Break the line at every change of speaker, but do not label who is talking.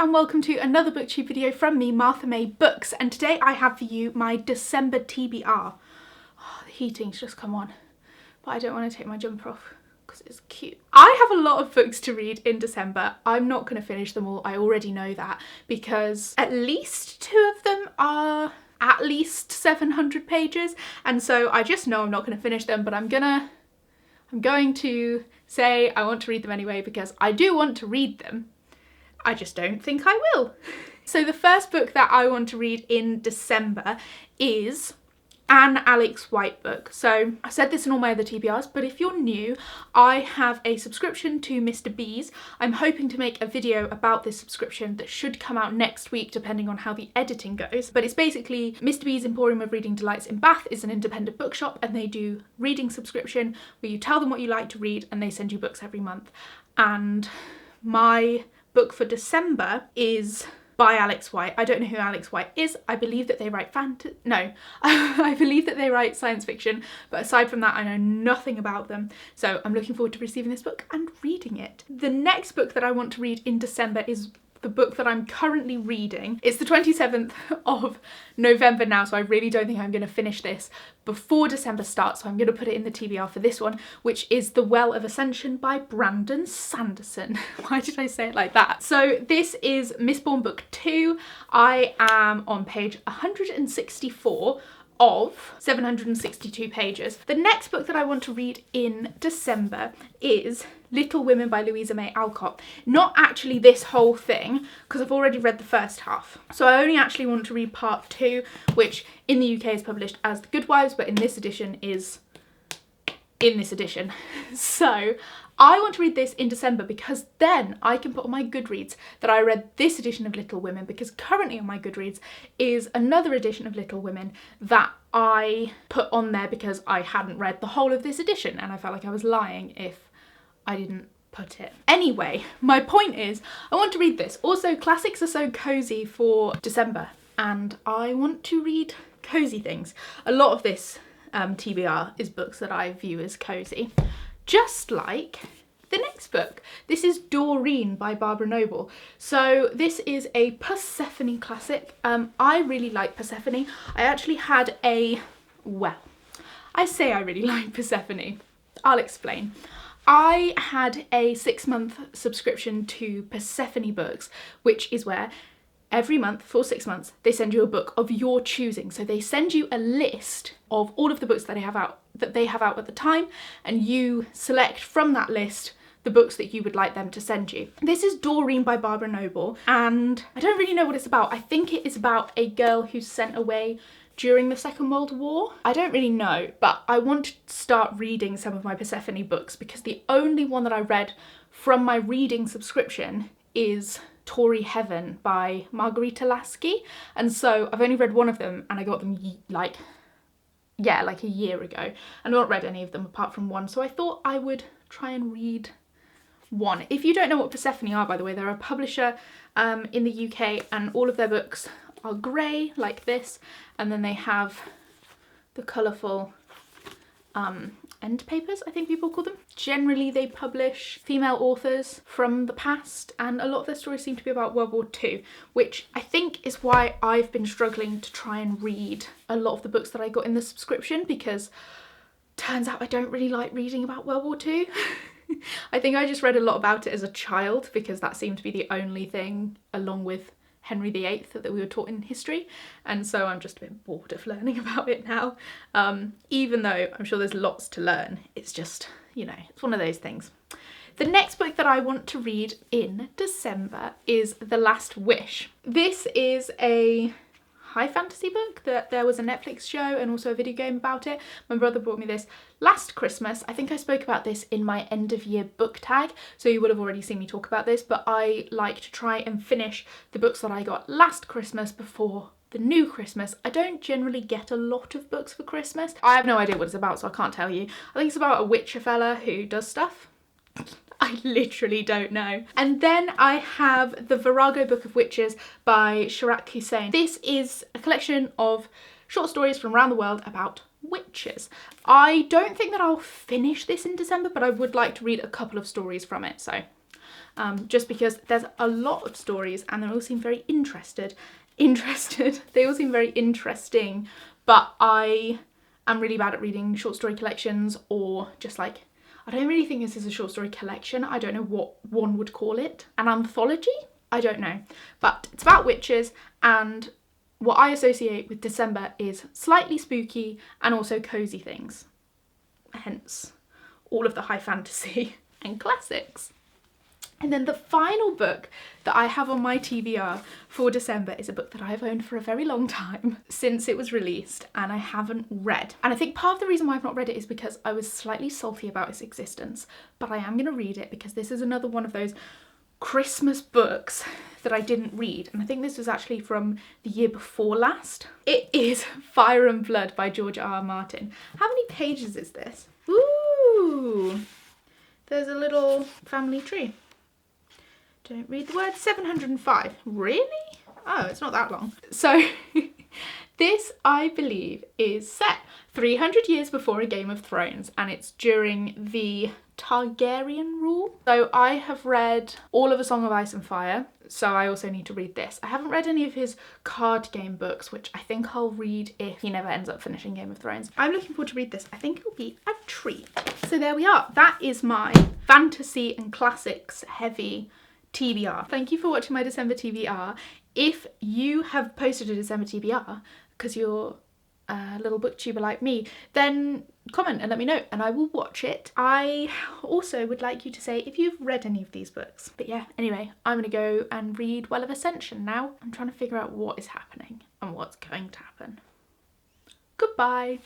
and welcome to another booktube video from me, Martha May Books, and today I have for you my December TBR. Oh, the heating's just come on, but I don't want to take my jumper off because it's cute. I have a lot of books to read in December. I'm not going to finish them all, I already know that, because at least 2 of them are at least 700 pages, and so I just know I'm not going to finish them, but I'm going to say I want to read them anyway because I do want to read them. I just don't think I will. So the first book that I want to read in December is an Alex White book. So I said this in all my other TBRs, but if you're new, I have a subscription to Mr. B's. I'm hoping to make a video about this subscription that should come out next week, depending on how the editing goes. But it's basically Mr. B's Emporium of Reading Delights in Bath is an independent bookshop, and they do reading subscription where you tell them what you like to read and they send you books every month. And my book for December is by Alex White. I don't know who Alex White is. I believe that they write I believe that they write science fiction, but aside from that I know nothing about them. So I'm looking forward to receiving this book and reading it. The next book that I want to read in December is the book that I'm currently reading. It's the 27th of November now, so I really don't think I'm going to finish this before December starts, so I'm going to put it in the TBR for this one, which is The Well of Ascension by Brandon Sanderson. Why did I say it like that? So this is Mistborn Book 2. I am on page 164 of 762 pages. The next book that I want to read in December is Little Women by Louisa May Alcott. Not actually this whole thing, because I've already read the first half. So I only actually want to read part 2, which in the UK is published as The Good Wives, but in this edition is in this edition. So I want to read this in December because then I can put on my Goodreads that I read this edition of Little Women, because currently on my Goodreads is another edition of Little Women that I put on there because I hadn't read the whole of this edition and I felt like I was lying if I didn't put it. Anyway, my point is I want to read this. Also, classics are so cozy for December and I want to read cozy things. A lot of this TBR is books that I view as cozy. Just like the next book. This is Doreen by Barbara Noble. So this is a Persephone classic. I really like Persephone. I actually had I really like Persephone. I'll explain. I had a 6-month subscription to Persephone Books, which is where every month for 6 months they send you a book of your choosing. So they send you a list of all of the books that they have out at the time, and you select from that list the books that you would like them to send you. This is Doreen by Barbara Noble, and I don't really know what it's about. I think it is about a girl who's sent away during the Second World War. I don't really know, but I want to start reading some of my Persephone books because the only one that I read from my reading subscription is Tory Heaven by Margarita Lasky, and so I've only read one of them and I got them like a year ago. I've not read any of them apart from one, so I thought I would try and read one. If you don't know what Persephone are, by the way, they're a publisher in the UK, and all of their books are grey like this, and then they have the colourful end papers, I think people call them. Generally they publish female authors from the past, and a lot of their stories seem to be about World War II, which I think is why I've been struggling to try and read a lot of the books that I got in the subscription, because turns out I don't really like reading about World War II. I think I just read a lot about it as a child because that seemed to be the only thing, along with Henry VIII, that we were taught in history, and so I'm just a bit bored of learning about it now. Even though I'm sure there's lots to learn, it's just, you know, it's one of those things. The next book that I want to read in December is The Last Wish. This is a high fantasy book that there was a Netflix show and also a video game about it. My brother brought me this last Christmas. I think I spoke about this in my end of year book tag, so you would have already seen me talk about this, but I like to try and finish the books that I got last Christmas before the new Christmas. I don't generally get a lot of books for Christmas. I have no idea what it's about, so I can't tell you. I think it's about a witcher fella who does stuff. I literally don't know. And then I have the Virago Book of Witches by Shirak Hussain. This is a collection of short stories from around the world about witches. I don't think that I'll finish this in December, but I would like to read a couple of stories from it, so just because there's a lot of stories and they all seem very interested. They all seem very interesting, but I am really bad at reading short story collections, or just like, I don't really think this is a short story collection. I don't know what one would call it. An anthology? I don't know. But it's about witches, and what I associate with December is slightly spooky and also cozy things. Hence all of the high fantasy and classics. And then the final book that I have on my TBR for December is a book that I've owned for a very long time, since it was released, and I haven't read. And I think part of the reason why I've not read it is because I was slightly salty about its existence, but I am going to read it because this is another one of those Christmas books that I didn't read, and I think this was actually from the year before last. It is Fire and Blood by George R. R. Martin. How many pages is this? Ooh, there's a little family tree. Don't read the word. 705. Really? Oh, it's not that long. So this, I believe, is set 300 years before A Game of Thrones, and it's during the Targaryen rule. So I have read all of A Song of Ice and Fire, so I also need to read this. I haven't read any of his card game books, which I think I'll read if he never ends up finishing Game of Thrones. I'm looking forward to read this. I think it'll be a treat. So there we are. That is my fantasy and classics heavy TBR. Thank you for watching my December TBR. If you have posted a December TBR because you're a little booktuber like me, then comment and let me know and I will watch it. I also would like you to say if you've read any of these books. But yeah, anyway, I'm gonna go and read Well of Ascension now. I'm trying to figure out what is happening and what's going to happen. Goodbye.